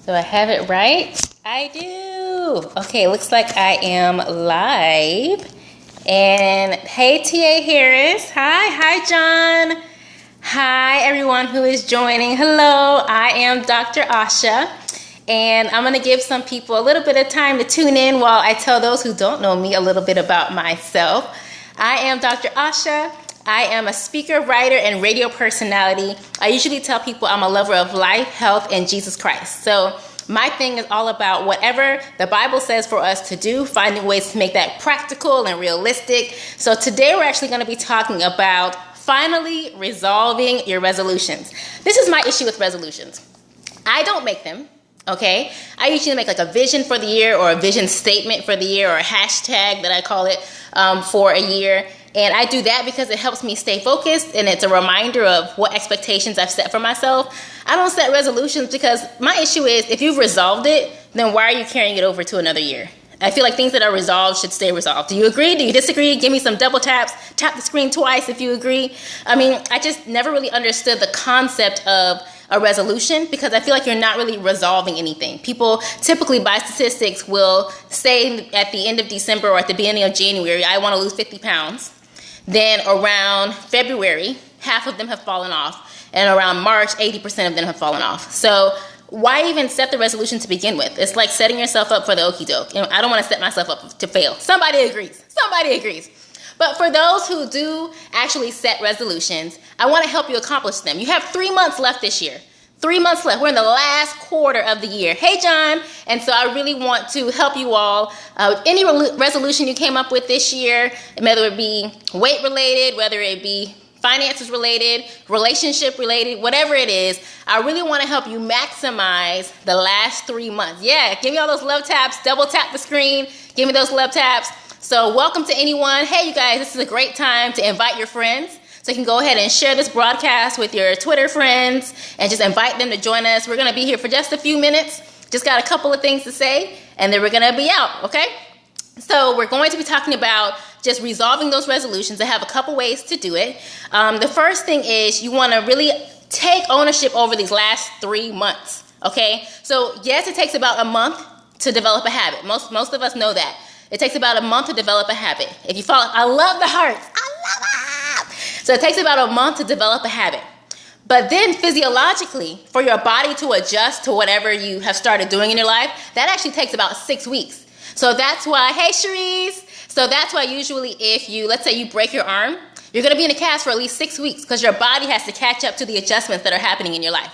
Do I have it right? I do. Okay, looks like I am live. And hey, T.A. Harris. Hi, John. Hi, everyone who is joining. Hello, I am Dr. Asha. And I'm going to give some people a little bit of time to tune in while I tell those who don't know me a little bit about myself. I am Dr. Asha. I am a speaker, writer, and radio personality. I usually tell people I'm a lover of life, health, and Jesus Christ. So my thing is all about whatever the Bible says for us to do, finding ways to make that practical and realistic. So today we're actually going to be talking about finally resolving your resolutions. This is my issue with resolutions. I don't make them. Okay, I usually make like a vision for the year or a vision statement for the year or a hashtag that I call it for a year. And I do that because it helps me stay focused and it's a reminder of what expectations I've set for myself. I don't set resolutions because my issue is if you've resolved it, then why are you carrying it over to another year? I feel like things that are resolved should stay resolved. Do you agree? Do you disagree? Give me some double taps. Tap the screen twice if you agree. I mean, I just never really understood the concept of a resolution because I feel like you're not really resolving anything. People typically by statistics will say at the end of December or at the beginning of January, I want to lose 50 pounds. Then around February, half of them have fallen off. And around March, 80% of them have fallen off. So why even set the resolution to begin with? It's like setting yourself up for the okie doke. You know, I don't want to set myself up to fail. Somebody agrees. But for those who do actually set resolutions, I want to help you accomplish them. You have 3 months left this year. 3 months left. We're in the last quarter of the year. Hey, John. And so I really want to help you all with any resolution you came up with this year, whether it be weight related, whether it be finances related, relationship related, whatever it is. I really want to help you maximize the last 3 months. Yeah, give me all those love taps. Double tap the screen. Give me those love taps. So welcome to anyone. Hey, you guys, this is a great time to invite your friends. So you can go ahead and share this broadcast with your Twitter friends and just invite them to join us. We're going to be here for just a few minutes. Just got a couple of things to say, and then we're going to be out, okay? So we're going to be talking about just resolving those resolutions. I have a couple ways to do it. The first thing is you want to really take ownership over these last 3 months, okay? So yes, it takes about a month to develop a habit. Most of us know that. It takes about a month to develop a habit. If you follow, I love the hearts. I love it. So it takes about a month to develop a habit. But then physiologically, for your body to adjust to whatever you have started doing in your life, that actually takes about 6 weeks. So that's why, hey, Cherise. So that's why usually if you, let's say you break your arm, you're going to be in a cast for at least 6 weeks because your body has to catch up to the adjustments that are happening in your life.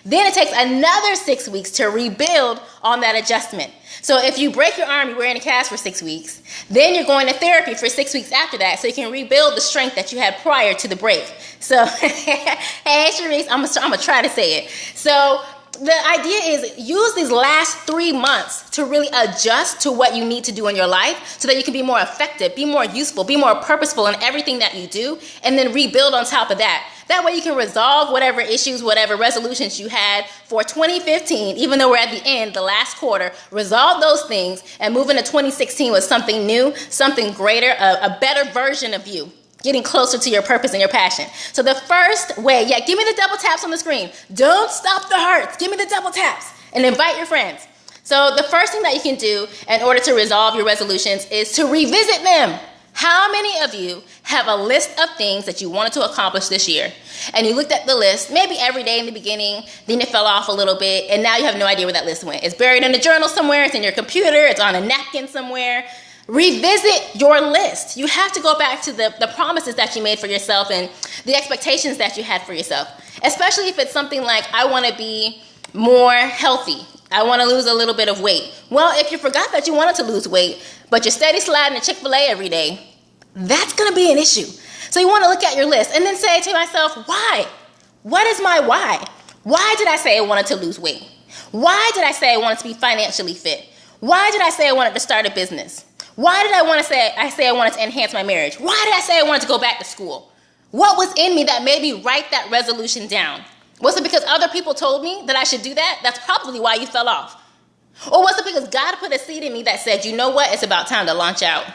Then it takes another 6 weeks to rebuild on that adjustment. So if you break your arm, you're in a cast for 6 weeks. Then you're going to therapy for 6 weeks after that so you can rebuild the strength that you had prior to the break. So, hey, Sharice, I'm going to try to say it. So the idea is use these last 3 months to really adjust to what you need to do in your life so that you can be more effective, be more useful, be more purposeful in everything that you do, and then rebuild on top of that. That way you can resolve whatever issues, whatever resolutions you had for 2015, even though we're at the end, the last quarter, resolve those things and move into 2016 with something new, something greater, a better version of you, getting closer to your purpose and your passion. So the first way, give me the double taps on the screen. Don't stop the hearts. Give me the double taps and invite your friends. So the first thing that you can do in order to resolve your resolutions is to revisit them. How many of you have a list of things that you wanted to accomplish this year? And you looked at the list, maybe every day in the beginning, then it fell off a little bit, and now you have no idea where that list went. It's buried in a journal somewhere, it's in your computer, it's on a napkin somewhere. Revisit your list. You have to go back to the promises that you made for yourself and the expectations that you had for yourself. Especially if it's something like, I want to be more healthy. I want to lose a little bit of weight. Well, if you forgot that you wanted to lose weight, but you're steady sliding to Chick-fil-A every day, that's going to be an issue. So you want to look at your list and then say to myself, why? What is my why? Why did I say I wanted to lose weight? Why did I say I wanted to be financially fit? Why did I say I wanted to start a business? Why did I say I wanted to enhance my marriage? Why did I say I wanted to go back to school? What was in me that made me write that resolution down? Was it because other people told me that I should do that? That's probably why you fell off. Or was it because God put a seed in me that said, you know what? It's about time to launch out.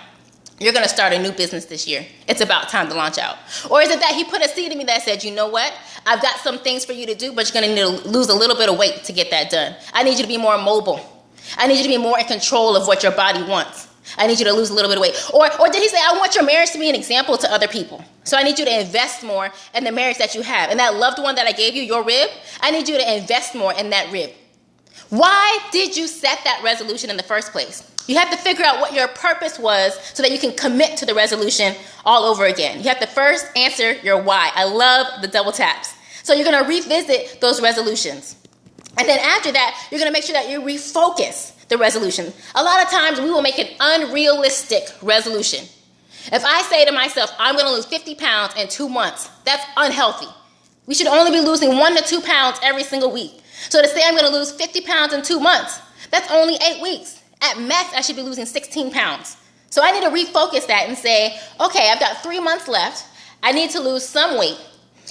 you're going to start a new business this year. It's about time to launch out. Or is it that he put a seed in me that said, you know what? I've got some things for you to do, but you're going to need to lose a little bit of weight to get that done. I need you to be more mobile. I need you to be more in control of what your body wants. I need you to lose a little bit of weight. Or did he say, I want your marriage to be an example to other people. So I need you to invest more in the marriage that you have. And that loved one that I gave you, your rib, I need you to invest more in that rib. Why did you set that resolution in the first place? You have to figure out what your purpose was so that you can commit to the resolution all over again. You have to first answer your why. I love the double taps. So you're going to revisit those resolutions. And then after that, you're going to make sure that you refocus the resolution. A lot of times we will make an unrealistic resolution. If I say to myself, I'm going to lose 50 pounds in 2 months, that's unhealthy. We should only be losing 1 to 2 pounds every single week. So to say I'm going to lose 50 pounds in 2 months, that's only 8 weeks. At max, I should be losing 16 pounds. So I need to refocus that and say, okay, I've got 3 months left. I need to lose some weight.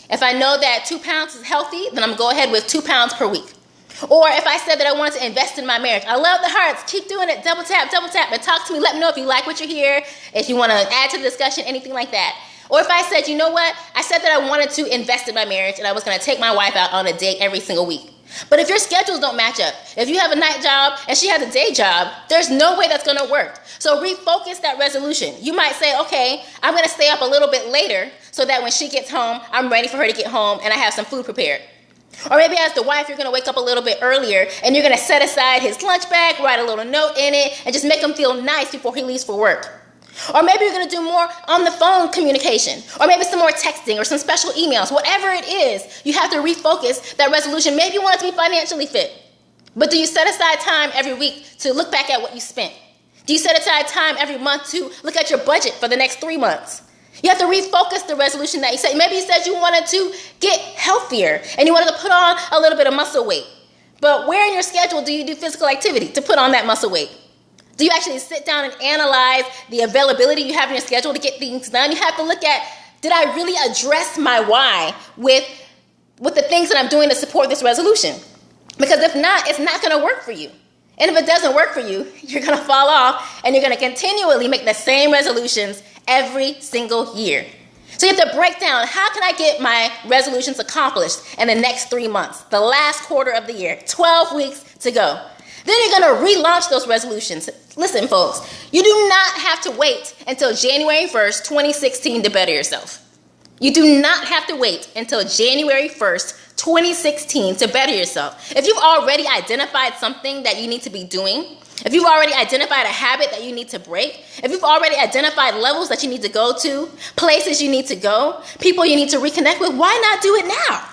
If I know that 2 pounds is healthy, then I'm going to go ahead with 2 pounds per week. Or if I said that I wanted to invest in my marriage, I love the hearts. Keep doing it. Double tap, and talk to me. Let me know if you like what you hear, if you want to add to the discussion, anything like that. Or if I said, you know what? I said that I wanted to invest in my marriage and I was going to take my wife out on a date every single week. But if your schedules don't match up, if you have a night job and she has a day job, there's no way that's going to work. So refocus that resolution. You might say, okay, I'm going to stay up a little bit later so that when she gets home, I'm ready for her to get home and I have some food prepared. Or maybe as the wife, you're going to wake up a little bit earlier and you're going to set aside his lunch bag, write a little note in it, and just make him feel nice before he leaves for work. Or maybe you're going to do more on the phone communication, or maybe some more texting or some special emails. Whatever it is, you have to refocus that resolution. Maybe you want it to be financially fit, but do you set aside time every week to look back at what you spent? Do you set aside time every month to look at your budget for the next 3 months? You have to refocus the resolution that you set. Maybe you said you wanted to get healthier and you wanted to put on a little bit of muscle weight, but where in your schedule do you do physical activity to put on that muscle weight? Do you actually sit down and analyze the availability you have in your schedule to get things done? You have to look at, did I really address my why with the things that I'm doing to support this resolution? Because if not, it's not going to work for you. And if it doesn't work for you, you're going to fall off and you're going to continually make the same resolutions every single year. So you have to break down, how can I get my resolutions accomplished in the next 3 months, the last quarter of the year, 12 weeks to go. Then you're going to relaunch those resolutions. Listen, folks, you do not have to wait until January 1st, 2016 to better yourself. You do not have to wait until January 1st, 2016 to better yourself. If you've already identified something that you need to be doing, if you've already identified a habit that you need to break, if you've already identified levels that you need to go to, places you need to go, people you need to reconnect with, why not do it now?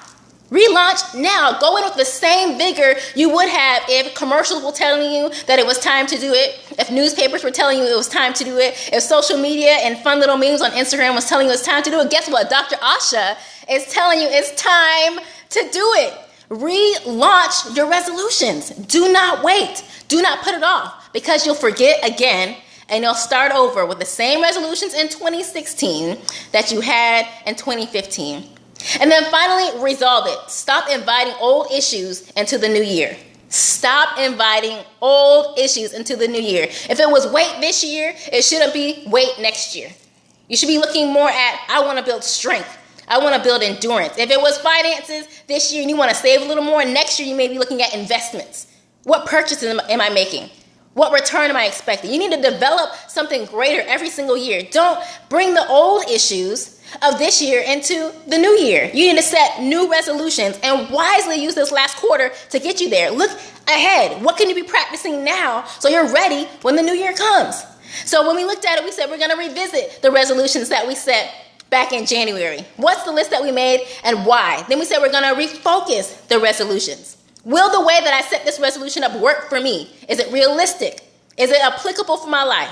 Relaunch now. Go in with the same vigor you would have if commercials were telling you that it was time to do it, if newspapers were telling you it was time to do it, if social media and fun little memes on Instagram was telling you it's time to do it. Guess what? Dr. Asha is telling you it's time to do it. Relaunch your resolutions. Do not wait. Do not put it off, because you'll forget again and you'll start over with the same resolutions in 2016 that you had in 2015. And then finally, resolve it. Stop inviting old issues into the new year. Stop inviting old issues into the new year. If it was weight this year, it shouldn't be weight next year. You should be looking more at, I want to build strength. I want to build endurance. If it was finances this year and you want to save a little more, next year you may be looking at investments. What purchases am I making? What return am I expecting? You need to develop something greater every single year. Don't bring the old issues of this year into the new year. You need to set new resolutions and wisely use this last quarter to get you there. Look ahead. What can you be practicing now so you're ready when the new year comes? So when we looked at it, we said we're going to revisit the resolutions that we set back in January. What's the list that we made and why? Then we said we're going to refocus the resolutions. Will the way that I set this resolution up work for me? Is it realistic? Is it applicable for my life?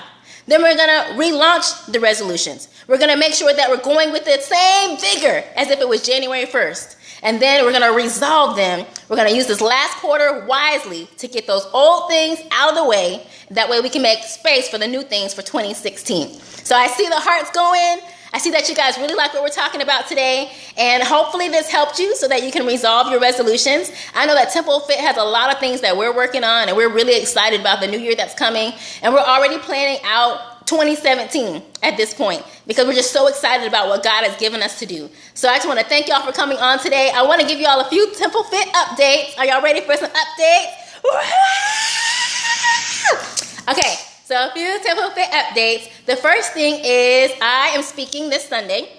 Then we're going to relaunch the resolutions. We're going to make sure that we're going with the same vigor as if it was January 1st. And then we're going to resolve them. We're going to use this last quarter wisely to get those old things out of the way. That way we can make space for the new things for 2016. So I see the hearts going. I see that you guys really like what we're talking about today, and hopefully this helped you so that you can resolve your resolutions. I know that Temple Fit has a lot of things that we're working on, and we're really excited about the new year that's coming, and we're already planning out 2017 at this point, because we're just so excited about what God has given us to do. So I just want to thank y'all for coming on today. I want to give y'all a few Temple Fit updates. Are y'all ready for some updates? Okay, so a few Temple Fit updates. The first thing is I am speaking this Sunday.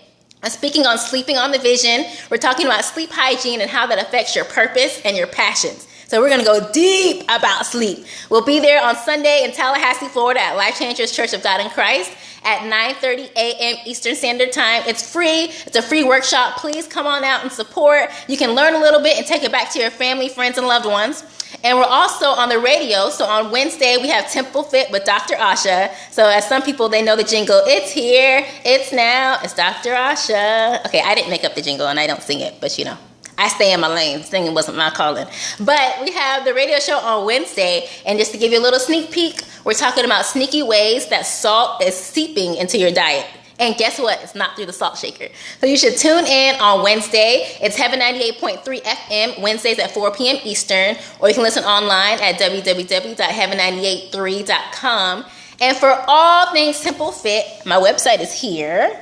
I'm speaking on sleeping on the vision. We're talking about sleep hygiene and how that affects your purpose and your passions. So we're going to go deep about sleep. We'll be there on Sunday in Tallahassee, Florida at Life Changers Church of God in Christ at 9:30 a.m. Eastern Standard Time. It's free. It's a free workshop. Please come on out and support. You can learn a little bit and take it back to your family, friends, and loved ones. And we're also on the radio. So on Wednesday, we have Temple Fit with Dr. Asha. So as some people, they know the jingle. It's here. It's now. It's Dr. Asha. Okay, I didn't make up the jingle and I don't sing it, but you know. I stay in my lane. Singing wasn't my calling. But we have the radio show on Wednesday. And just to give you a little sneak peek, we're talking about sneaky ways that salt is seeping into your diet. And guess what? It's not through the salt shaker. So you should tune in on Wednesday. It's Heaven 98.3 FM, Wednesdays at 4 p.m. Eastern. Or you can listen online at www.heaven983.com. And for all things Temple Fit, my website is here.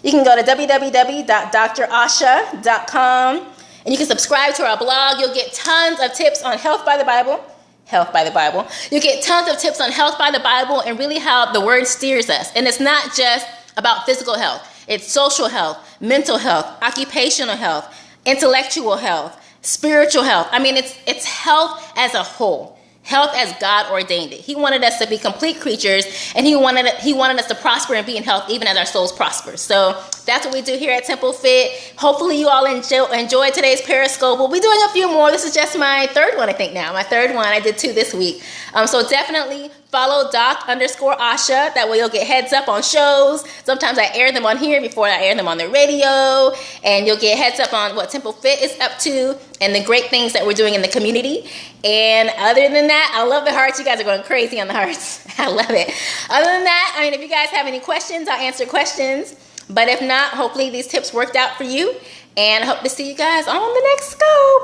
You can go to www.drasha.com. And you can subscribe to our blog. You'll get tons of tips on health by the Bible. Health by the Bible. You get tons of tips on health by the Bible and really how the word steers us. And it's not just about physical health. It's social health, mental health, occupational health, intellectual health, spiritual health. I mean, it's health as a whole. Health as God ordained it. He wanted us to be complete creatures, and he wanted us to prosper and be in health even as our souls prosper. So that's what we do here at Temple Fit. Hopefully you all enjoyed today's Periscope. We'll be doing a few more. This is just my third one, I think now. My third one. I did 2 this week. So definitely follow Doc_Asha. That way you'll get heads up on shows. Sometimes I air them on here before I air them on the radio. And you'll get heads up on what Temple Fit is up to and the great things that we're doing in the community. And other than that, I love the hearts. You guys are going crazy on the hearts. I love it. Other than that, I mean, if you guys have any questions, I'll answer questions. But if not, hopefully these tips worked out for you. And I hope to see you guys on the next go.